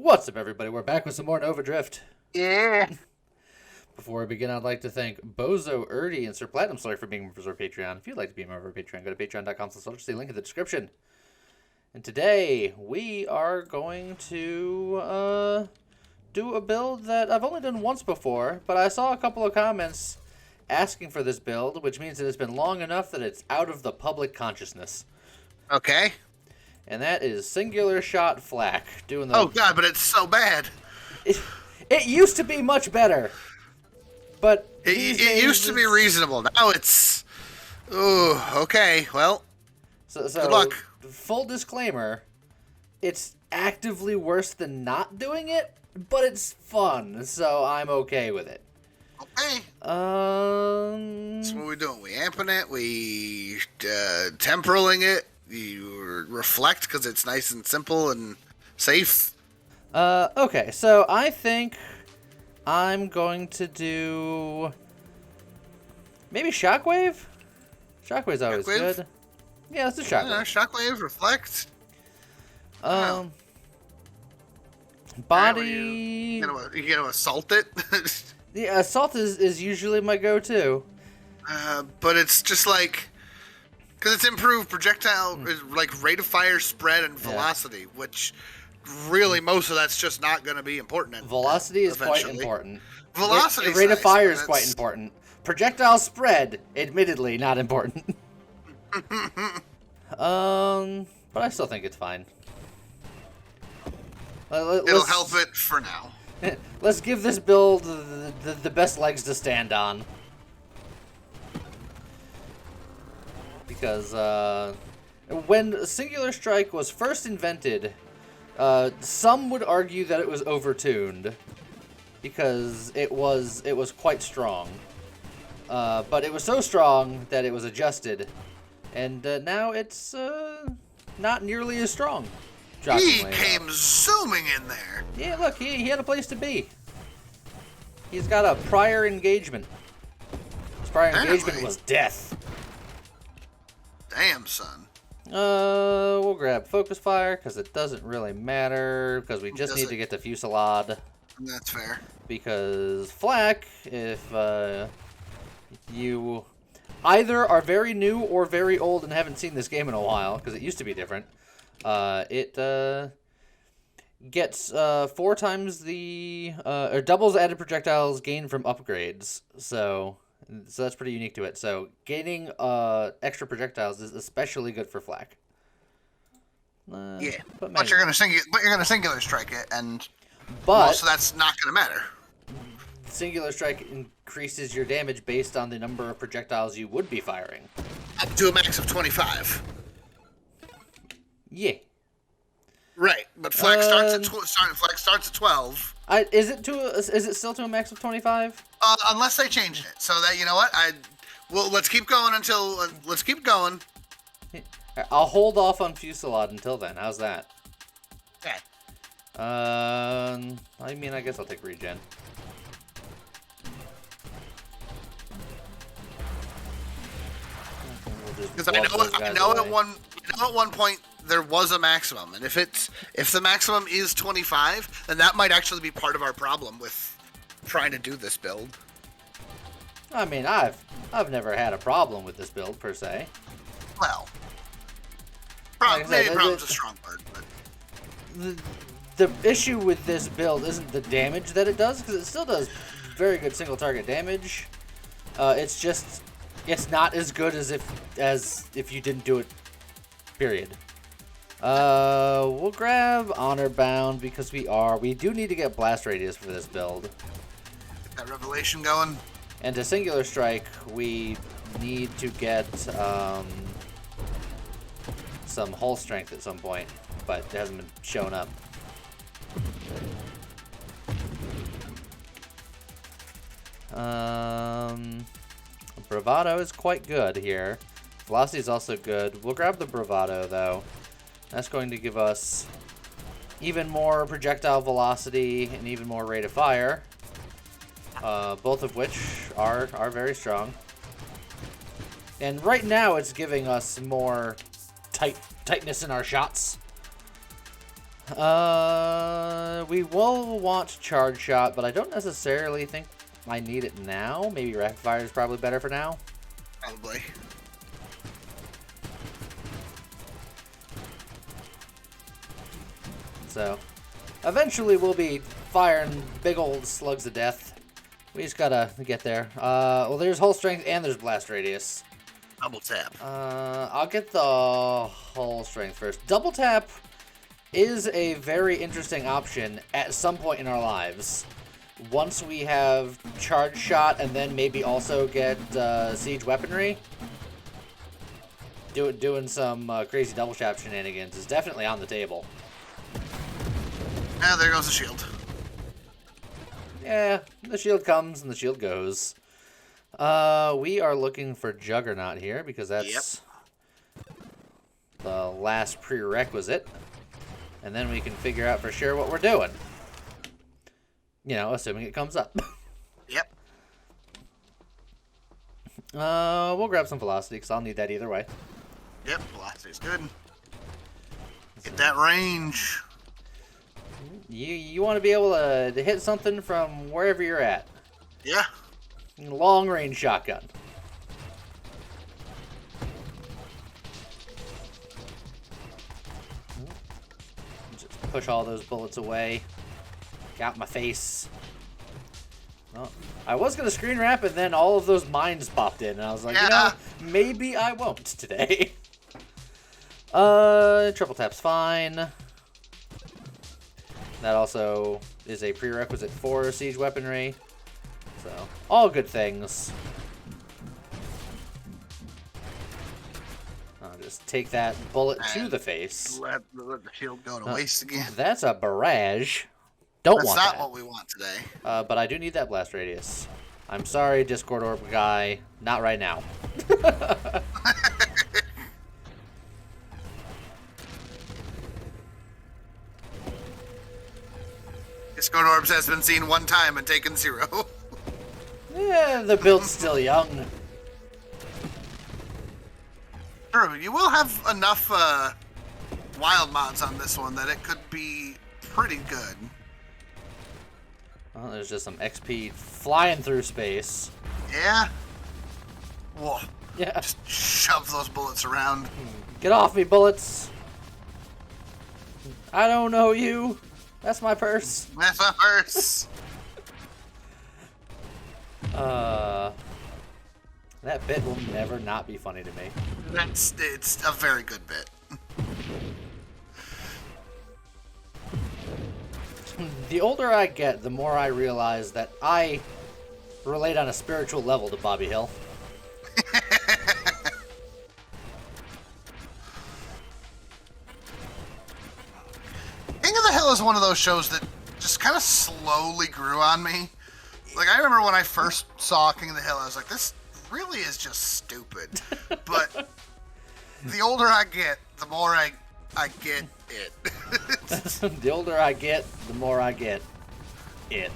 What's up, everybody? We're back with some more Nova Drift. Yeah. Before we begin, I'd like to thank Bozo, and Sir Platinum Story for being members of our Patreon. If you'd like to be a member of our Patreon, go to patreon.com/soldier. See the link in the description. And today, we are going to do a build that I've only done once before, but I saw a couple of comments asking for this build, which means that it's been long enough that it's out of the public consciousness. Okay. And that is Singular Shot Flak. Doing the... Oh god, but it's so bad. It used to be much better. But it used to be reasonable. Now it's... Ooh, okay, well, so good luck. Full disclaimer, it's actively worse than not doing it, but it's fun, so I'm okay with it. Okay. So what are we doing? We amping it? We temporaling it? You reflect because it's nice and simple and safe? Okay, so I think I'm going to do maybe Shockwave? Shockwave's always good. Yeah, let's do Shockwave. Shockwave, reflect. Body... You gonna assault it? Yeah, assault is usually my go-to. But it's just like... Because it's improved projectile, like rate of fire, spread, and velocity, which really most of that's just not going to be important. Velocity is quite important. Velocity rate of fire is quite important. Projectile spread, admittedly, not important. But I still think it's fine. It'll help it for now. Let's give this build the best legs to stand on. Because when Singular Strike was first invented, some would argue that it was overtuned because it was quite strong. But it was so strong that it was adjusted, and now it's not nearly as strong. He came zooming in there. Yeah, look, he had a place to be. He's got a prior engagement. His prior engagement was death. Damn, son. We'll grab Focus Fire, because it doesn't really matter, because we just need to get to Fusillade. That's fair. Because Flak, if you either are very new or very old and haven't seen this game in a while, because it used to be different, it gets 4 times the, or doubles added projectiles gained from upgrades, so that's pretty unique to it. So gaining extra projectiles is especially good for Flak. Yeah, but you're gonna singular strike it, and so that's not gonna matter. Singular strike increases your damage based on the number of projectiles you would be firing. Up to a max of 25. Yeah. Right, but Flak starts at 12. Is it still to a max of 25? Unless they changed it, so that, you know what, let's keep going let's keep going. I'll hold off on Fusillade until then. How's that? Okay. I mean, I guess I'll take regen. Because I know at one point there was a maximum, and if the maximum is 25, then that might actually be part of our problem with trying to do this build. I mean, I've never had a problem with this build per se. Well, maybe problem's a strong word, but the issue with this build isn't the damage that it does, because it still does very good single target damage. It's just it's not as good as if you didn't do it. Period. We'll grab Honor Bound because we do need to get Blast Radius for this build. Get that Revelation going. And to Singular Strike, we need to get some Hull Strength at some point, but it hasn't been shown up. Bravado is quite good here. Velocity is also good. We'll grab the Bravado, though. That's going to give us even more projectile velocity and even more rate of fire. Both of which are very strong. And right now it's giving us more tightness in our shots. We will want charge shot, but I don't necessarily think I need it now. Maybe rapid fire is probably better for now. Probably. So, eventually we'll be firing big old slugs of death. We just gotta get there. Well, there's hull strength and there's blast radius. Double tap. I'll get the hull strength first. Double tap is a very interesting option at some point in our lives. Once we have charge shot and then maybe also get siege weaponry, doing some crazy double tap shenanigans is definitely on the table. Ah, there goes the shield. Yeah, the shield comes and the shield goes. We are looking for Juggernaut here because that's the last prerequisite. And then we can figure out for sure what we're doing. You know, assuming it comes up. Yep. We'll grab some velocity because I'll need that either way. Yep, velocity's good. Get that range. You want to be able to hit something from wherever you're at. Yeah. Long range shotgun. Just push all those bullets away. Got my face. Oh, I was going to screen wrap and then all of those mines popped in. And I was like, you know, maybe I won't today. Triple tap's fine. That also is a prerequisite for siege weaponry. So, all good things. I'll just take that bullet to the face. Let the shield go to waste again. That's a barrage. Don't want that. That's not what we want today. But I do need that blast radius. I'm sorry, Discord Orb guy. Not right now. Discord Orbs has been seen one time and taken 0. Yeah, the build's still young. True, you will have enough wild mods on this one that it could be pretty good. Well, there's just some XP flying through space. Yeah. Whoa. Yeah. Just shove those bullets around. Get off me, bullets. I don't know you. That's my purse. That's my purse. That bit will never not be funny to me. It's a very good bit. The older I get, the more I realize that I relate on a spiritual level to Bobby Hill. King of the Hill is one of those shows that just kind of slowly grew on me. Like, I remember when I first saw King of the Hill, I was like, this really is just stupid. But the older I get, the more I get it. The older I get, the more I get it.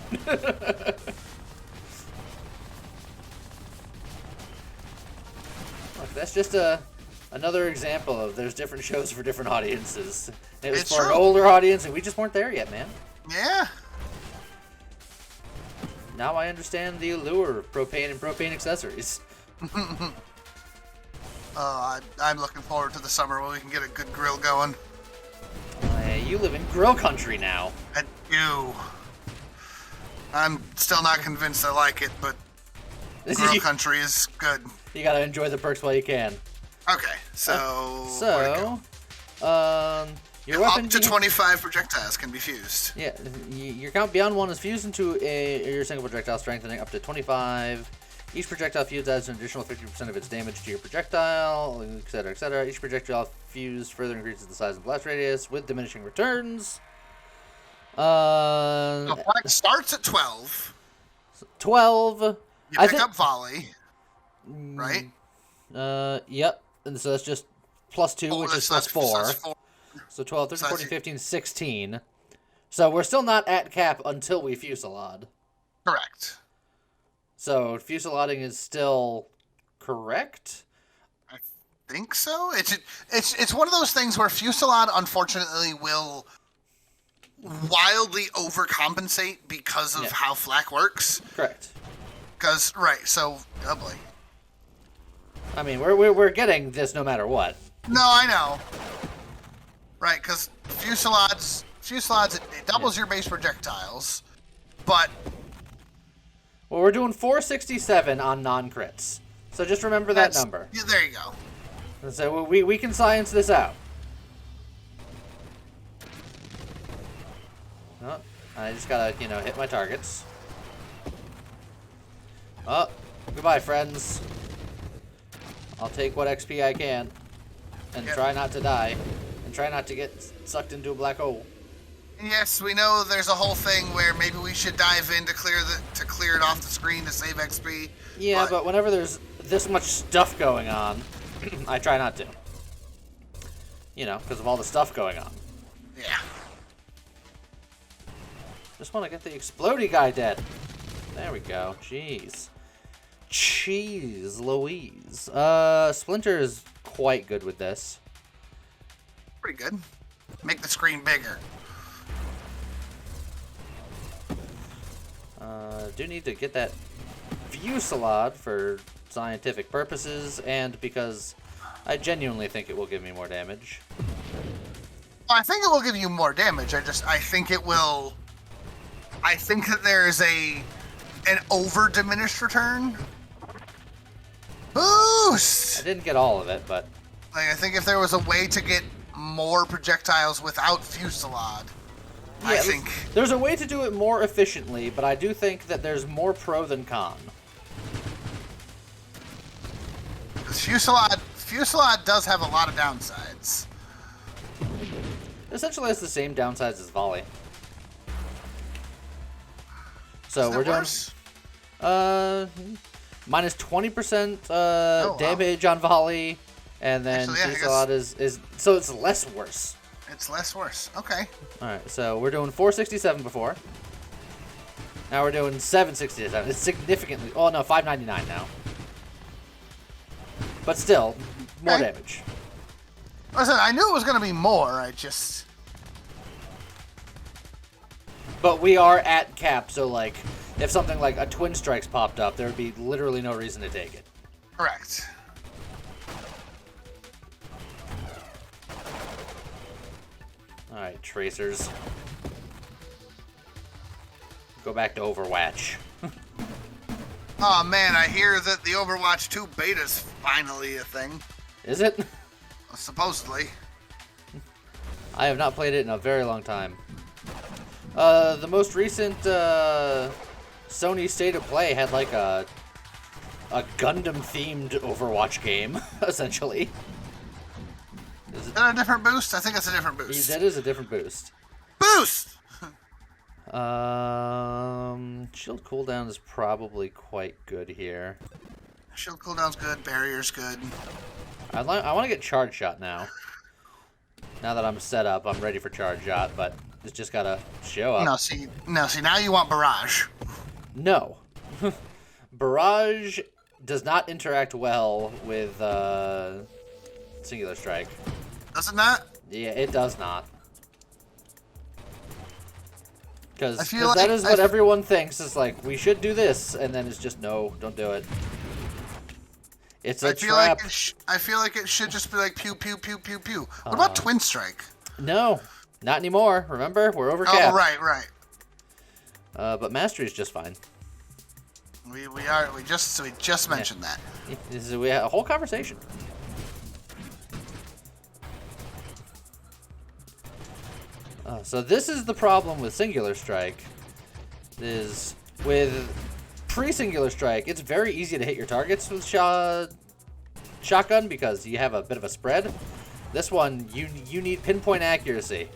Look, that's just another example of there's different shows for different audiences. It was for an older audience, and we just weren't there yet, man. Yeah. Now I understand the allure of propane and propane accessories. I'm looking forward to the summer when we can get a good grill going. You live in grill country now. I do. I'm still not convinced I like it, but grill country is good. You gotta enjoy the perks while you can. Okay, so your weapon up to 25 projectiles can be fused. Yeah, your count beyond 1 is fused into your single projectile, strengthening up to 25. Each projectile fused adds an additional 50% of its damage to your projectile, etc., etc. Each projectile fused further increases the size and blast radius with diminishing returns. So flag starts at 12. 12. You pick up volley, right? Yep. And so that's just plus 2, which is plus 4. So 12, 13, 14, 15, 16. So we're still not at cap until we fusillade. Correct. So fusillading is still correct? I think so. It's one of those things where fusillade, unfortunately, will wildly overcompensate because of how flak works. Correct. Because, right, so, oh boy. I mean, we're getting this no matter what. No, I know. Right, because fusillades, it doubles your base projectiles, but... Well, we're doing 467 on non-crits. So just remember that number. Yeah, there you go. And so we can science this out. Oh, I just gotta, hit my targets. Oh, goodbye, friends. I'll take what XP I can. And try not to die. And try not to get sucked into a black hole. Yes, we know there's a whole thing where maybe we should dive in to clear it off the screen to save XP. Yeah, but whenever there's this much stuff going on, I try not to. Because of all the stuff going on. Yeah. Just want to get the explodey guy dead. There we go. Jeez. Louise. Splinter is quite good with this. Pretty good. Make the screen bigger. Do need to get that fusillade for scientific purposes and because I genuinely think it will give me more damage. I think it will give you more damage. I think it will. I think that there is an over diminished return boost. I didn't get all of it, but I think if there was a way to get more projectiles without fusillade, I think there's a way to do it more efficiently, but I do think that there's more pro than con. Fusillade does have a lot of downsides. Essentially, has the same downsides as volley. So we're doing minus 20% damage on volley, and then fusillade is so it's less worse. It's less worse. Okay. All right, so we're doing 467 before. Now we're doing 767. It's significantly. Oh no, 599 now. But still, more damage. Listen, I knew it was going to be more. I just. But we are at cap, so like, if something like a Twin Strikes popped up, there would be literally no reason to take it. Correct. Alright, Tracers. Go back to Overwatch. Oh man, I hear that the Overwatch 2 beta's finally a thing. Is it? Supposedly. I have not played it in a very long time. The most recent Sony State of Play had like a Gundam-themed Overwatch game, essentially. Is that a different boost? I think it's a different boost. That is a different boost. Boost! Shield cooldown is probably quite good here. Shield cooldown's good, barrier's good. I want to get charge shot now. Now that I'm set up, I'm ready for charge shot, but it's just gotta show up. No, see, now you want barrage. No. Barrage does not interact well with Singular Strike. Does it not? Yeah, it does not. Because like, that is what everyone thinks is like, we should do this, and then it's just, no, don't do it. It's a trap. I feel like it should just be like pew, pew, pew, pew, pew. What about Twin Strike? No, not anymore. Remember, we're over cap. Oh, right. But Mastery is just fine. We just mentioned that. We had a whole conversation. So this is the problem with Singular Strike. Is with pre-Singular Strike, it's very easy to hit your targets with shotgun because you have a bit of a spread. This one, you need pinpoint accuracy.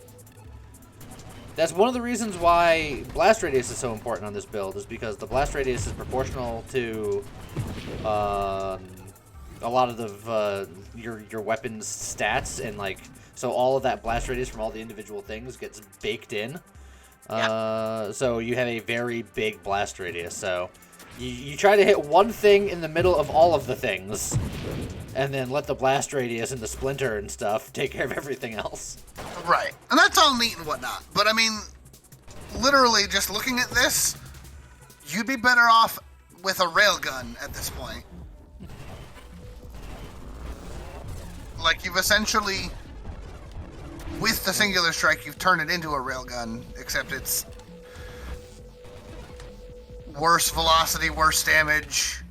That's one of the reasons why blast radius is so important on this build, is because the blast radius is proportional to a lot of the your weapon's stats, and like so all of that blast radius from all the individual things gets baked in. So you have a very big blast radius. So you try to hit one thing in the middle of all of the things, and then let the blast radius and the splinter and stuff take care of everything else. Right, and that's all neat and whatnot. But I mean, literally just looking at this, you'd be better off with a railgun at this point. Like, you've essentially, with the singular strike, you've turned it into a railgun, except it's worse velocity, worse damage.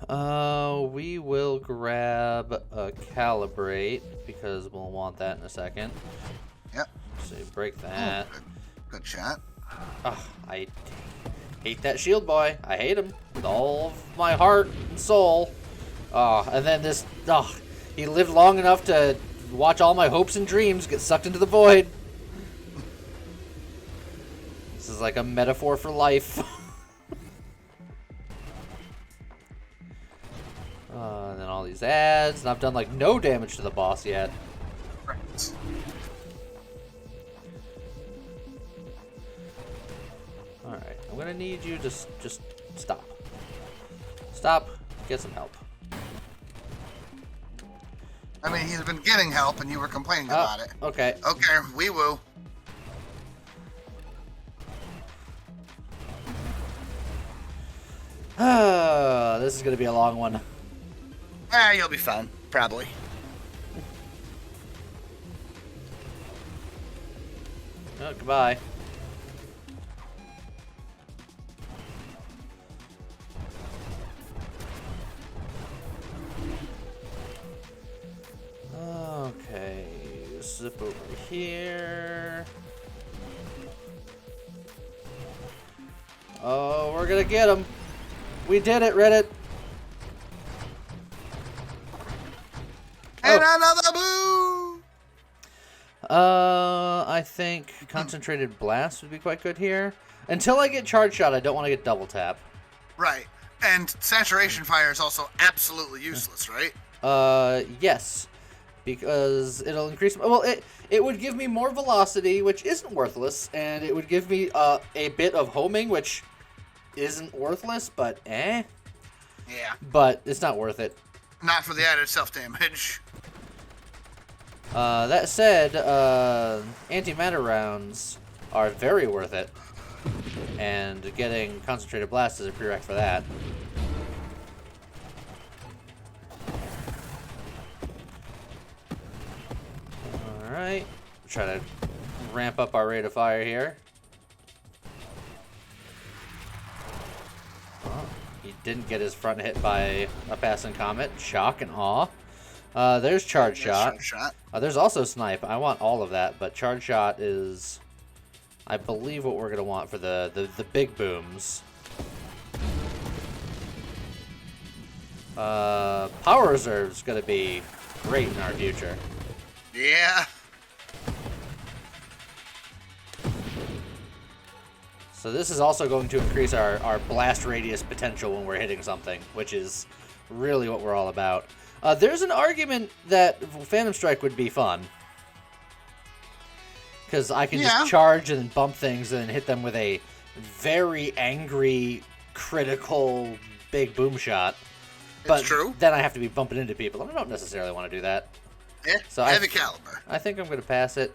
We will grab a calibrate, because we'll want that in a second. Yep. So you break that. Oh, good shot. Oh, I hate that shield boy. I hate him with all of my heart and soul. Oh, and then this, he lived long enough to watch all my hopes and dreams get sucked into the void. This is like a metaphor for life. And then all these ads, and I've done like no damage to the boss yet. Right. Alright, I'm gonna need you to just stop. Stop, get some help. I mean, he's been getting help, and you were complaining about it. Okay. Okay, wee woo. This is gonna be a long one. You'll be fine, probably. Oh, goodbye. Okay, zip over here. Oh, we're gonna get him. We did it, Reddit. And another boo! I think concentrated blast would be quite good here. Until I get charge shot, I don't want to get double tap. Right. And saturation fire is also absolutely useless, right? Yes. Because it'll increase... Well, it would give me more velocity, which isn't worthless. And it would give me a bit of homing, which isn't worthless, but eh. Yeah. But it's not worth it. Not for the added self-damage. That said, antimatter rounds are very worth it. And getting concentrated blast is a prereq for that. Alright. Try to ramp up our rate of fire here. Oh, he didn't get his front hit by a passing comet. Shock and awe. There's charge shot. There's also snipe. I want all of that, but charge shot is, I believe, what we're gonna want for the big booms. Power reserve's gonna be great in our future. Yeah. So this is also going to increase our blast radius potential when we're hitting something, which is really what we're all about. There's an argument that Phantom Strike would be fun. Because I can just charge and bump things and hit them with a very angry, critical, big boom shot. But it's true. Then I have to be bumping into people, and I don't necessarily want to do that. Yeah, so heavy caliber. I think I'm going to pass it.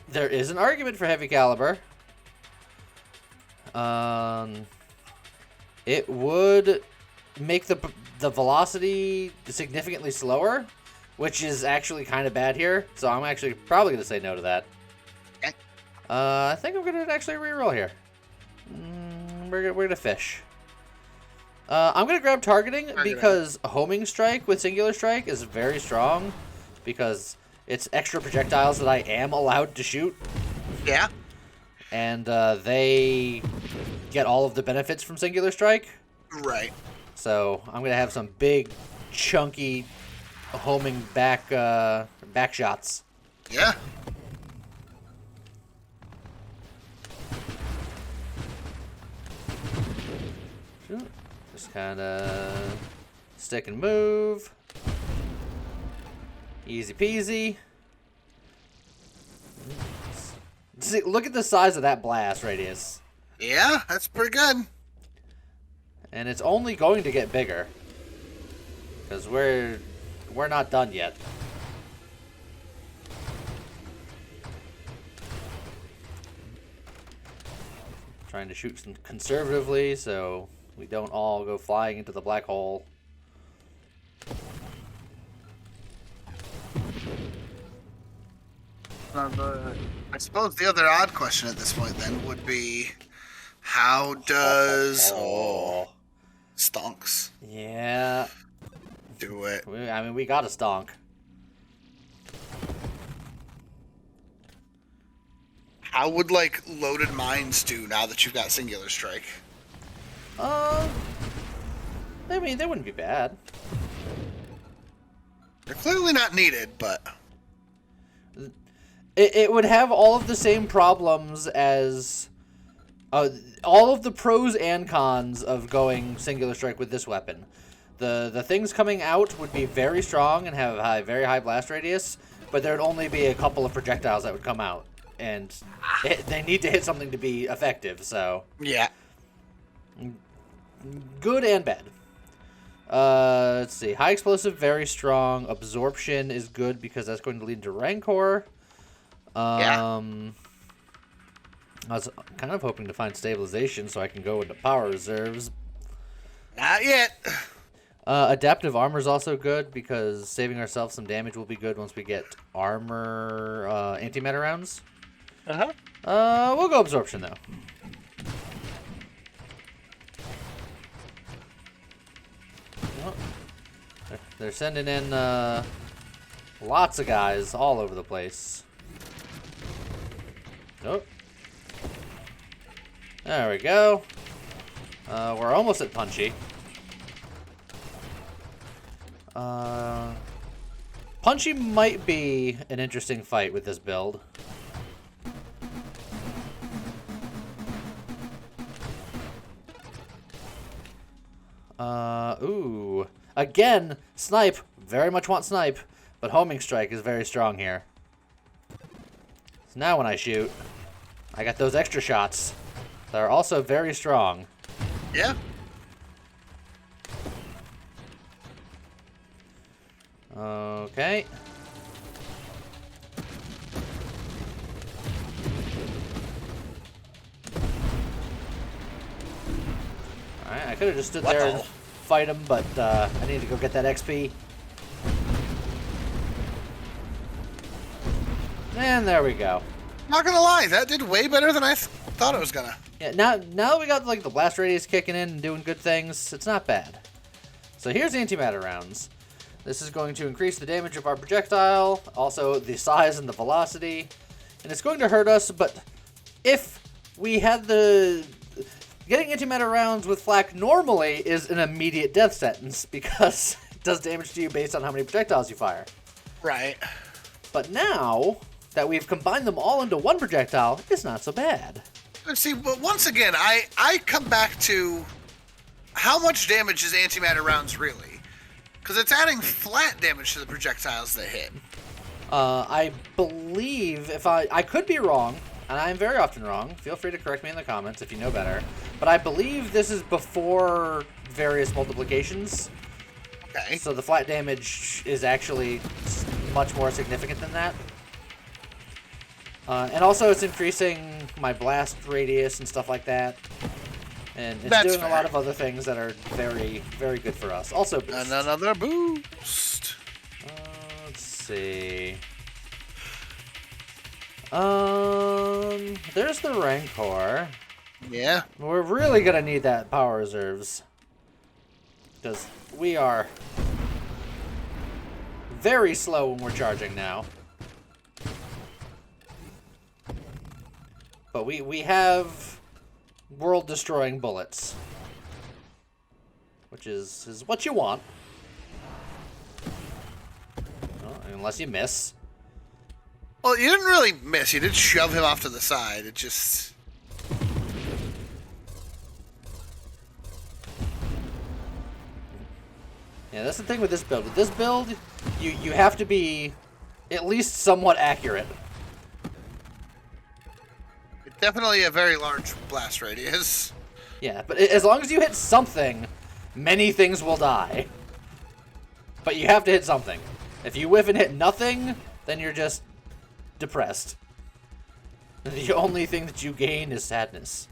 There is an argument for heavy caliber. It would make the velocity significantly slower, which is actually kind of bad here. So I'm actually probably going to say no to that. Okay. I think I'm going to actually reroll here. We're going to fish. I'm going to grab targeting because homing strike with singular strike is very strong because it's extra projectiles that I am allowed to shoot. Yeah. And they get all of the benefits from singular strike. Right. So I'm going to have some big, chunky homing back shots. Yeah. Just kind of stick and move. Easy peasy. See, look at the size of that blast radius. Yeah, that's pretty good. And it's only going to get bigger. Because we're not done yet. Trying to shoot conservatively so we don't all go flying into the black hole. I suppose the other odd question at this point then would be, how does stonks? Yeah. Do it. I mean, we got a stonk. How would like loaded mines do now that you've got singular strike? I mean, they wouldn't be bad. They're clearly not needed, but it would have all of the same problems as all of the pros and cons of going singular strike with this weapon. The things coming out would be very strong and have a very high blast radius, but there would only be a couple of projectiles that would come out, and they need to hit something to be effective. So yeah, good and bad. Let's see. High explosive, very strong. Absorption is good because that's going to lead to Rancor. Yeah. I was kind of hoping to find stabilization so I can go into power reserves. Not yet. Adaptive armor is also good because saving ourselves some damage will be good once we get armor antimatter rounds. We'll go absorption though. Oh, they're sending in lots of guys all over the place. Nope. There we go. We're almost at Punchy. Punchy might be an interesting fight with this build. Ooh. Again, snipe. Very much want snipe, but homing strike is very strong here. So now when I shoot, I got those extra shots that are also very strong. Yeah. Okay. Alright, I could have just stood there and fight him, but I need to go get that XP. And there we go. Not gonna lie, that did way better than I thought it was gonna. Yeah, now that we got like the blast radius kicking in and doing good things, it's not bad. So here's antimatter rounds. This is going to increase the damage of our projectile, also the size and the velocity, and it's going to hurt us, but if we had the... Getting antimatter rounds with flak normally is an immediate death sentence because it does damage to you based on how many projectiles you fire. Right. But now that we've combined them all into one projectile, it's not so bad. But see, but once again, I come back to how much damage is antimatter rounds really? Because it's adding flat damage to the projectiles they hit. I believe, if I could be wrong, and I'm very often wrong, feel free to correct me in the comments if you know better, but I believe this is before various multiplications. Okay. So the flat damage is actually much more significant than that. And also it's increasing my blast radius and stuff like that. And it's doing a lot of other things that are very, very good for us. Also boost. And another boost. Let's see. There's the Rancor. Yeah. We're really gonna need that power reserves. Because we are very slow when we're charging now. But we have world-destroying bullets. Which is what you want. Well, unless you miss. Well, you didn't really miss. You did shove him off to the side. It just... Yeah, that's the thing with this build. With this build, you have to be at least somewhat accurate. It's definitely a very large blast radius. Yeah, but as long as you hit something, many things will die. But you have to hit something. If you whiff and hit nothing, then you're just depressed. The only thing that you gain is sadness.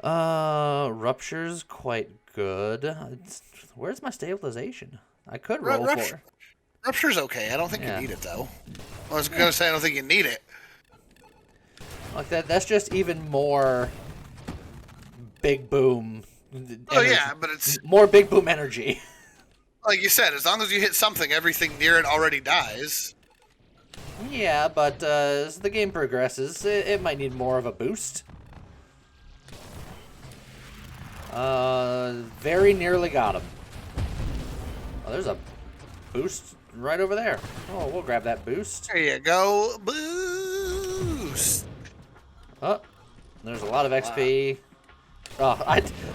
Rupture's quite good. Where's my stabilization? I could roll for. Rupture's okay. I don't think you need it, though. I was going to say I don't think you need it. Like that's just even more big boom. Oh, yeah, but it's... more big boom energy. Like you said, as long as you hit something, everything near it already dies. Yeah, but as the game progresses, it might need more of a boost. Very nearly got him. Oh, there's a boost right over there. Oh, we'll grab that boost. There you go. Boost. Oh, there's a lot of XP. Oh,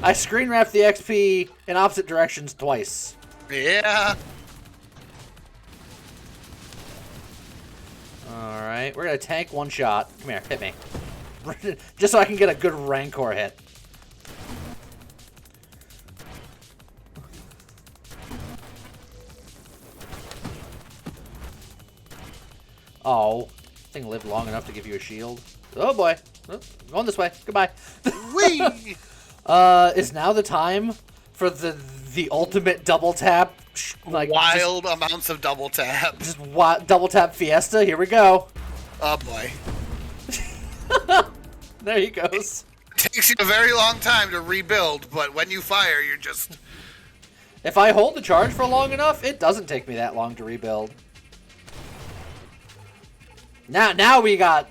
I screen wrapped the XP in opposite directions twice. Yeah. Alright, we're gonna tank one shot. Come here, hit me. Just so I can get a good Rancor hit. Oh, thing lived long enough to give you a shield. Oh boy. Oh, going this way. Goodbye. Whee! Is now the time for the ultimate double tap? Like wild amounts of double tap. Just double tap fiesta. Here we go. Oh boy. There he goes. It takes you a very long time to rebuild, but when you fire, you're just... If I hold the charge for long enough, it doesn't take me that long to rebuild. Now we got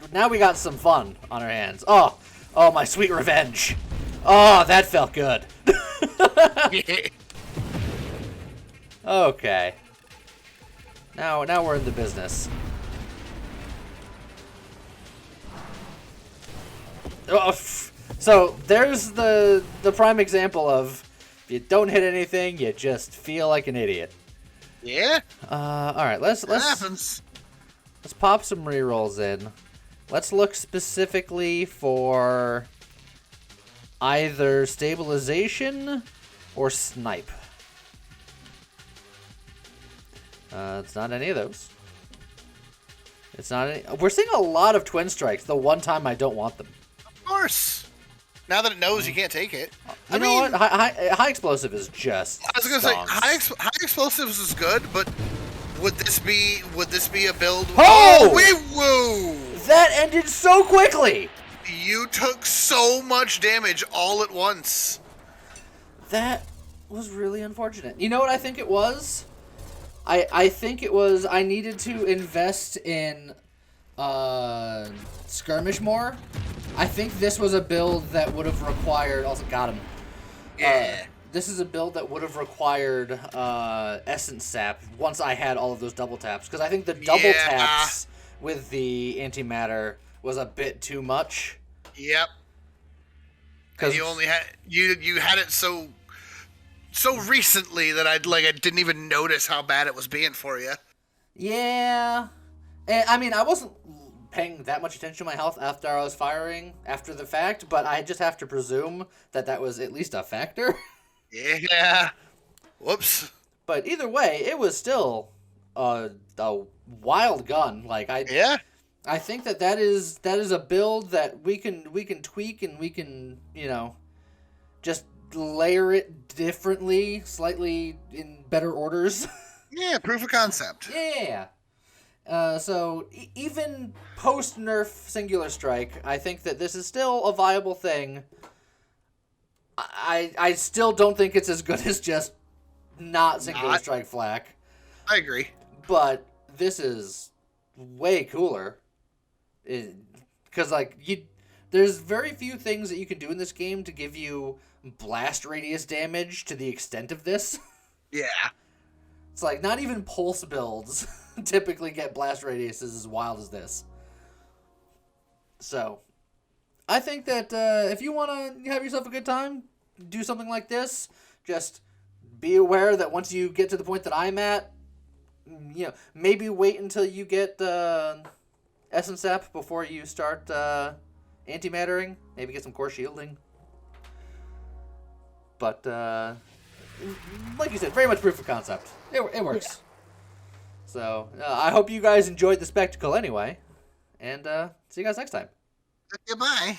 some fun on our hands. Oh, my sweet revenge. Oh, that felt good. Okay. Now we're in the business. Oh, so there's the prime example of if you don't hit anything, you just feel like an idiot. Yeah. All right. Let's happens. Let's pop some rerolls in. Let's look specifically for either stabilization or snipe. It's not any of those. It's not any. We're seeing a lot of twin strikes. The one time I don't want them. Of course. Now that it knows you can't take it. You know what? High explosive is just. I was gonna say high explosives is good, but would this be a build? Oh! Woo! That ended so quickly. You took so much damage all at once. That was really unfortunate. You know what I think it was? I think it was I needed to invest in skirmish more. I think this was a build that would have required... Also got him. Yeah. This is a build that would have required Essence Sap once I had all of those double taps. Because I think the double taps with the antimatter was a bit too much. Yep. Because you only had... You had it so recently that I didn't even notice how bad it was being for you. Yeah. And, I mean, I wasn't paying that much attention to my health after I was firing after the fact, but I just have to presume that was at least a factor. Yeah. Whoops. But either way, it was still a wild gun. Like I think that is a build that we can tweak and we can, just layer it differently, slightly in better orders. Yeah, proof of concept. Yeah. So even post-nerf Singular Strike, I think that this is still a viable thing. I still don't think it's as good as just not Singular Strike Flak. I agree. But this is way cooler. Because, there's very few things that you can do in this game to give you blast radius damage to the extent of this. Yeah. It's like, not even pulse builds typically get blast radiuses as wild as this. So, I think that if you want to have yourself a good time, do something like this, just be aware that once you get to the point that I'm at, maybe wait until you get Essence Sap before you start antimattering. Maybe get some core shielding. But, like you said, very much proof of concept. It works. Yeah. So, I hope you guys enjoyed the spectacle anyway. And see you guys next time. Goodbye.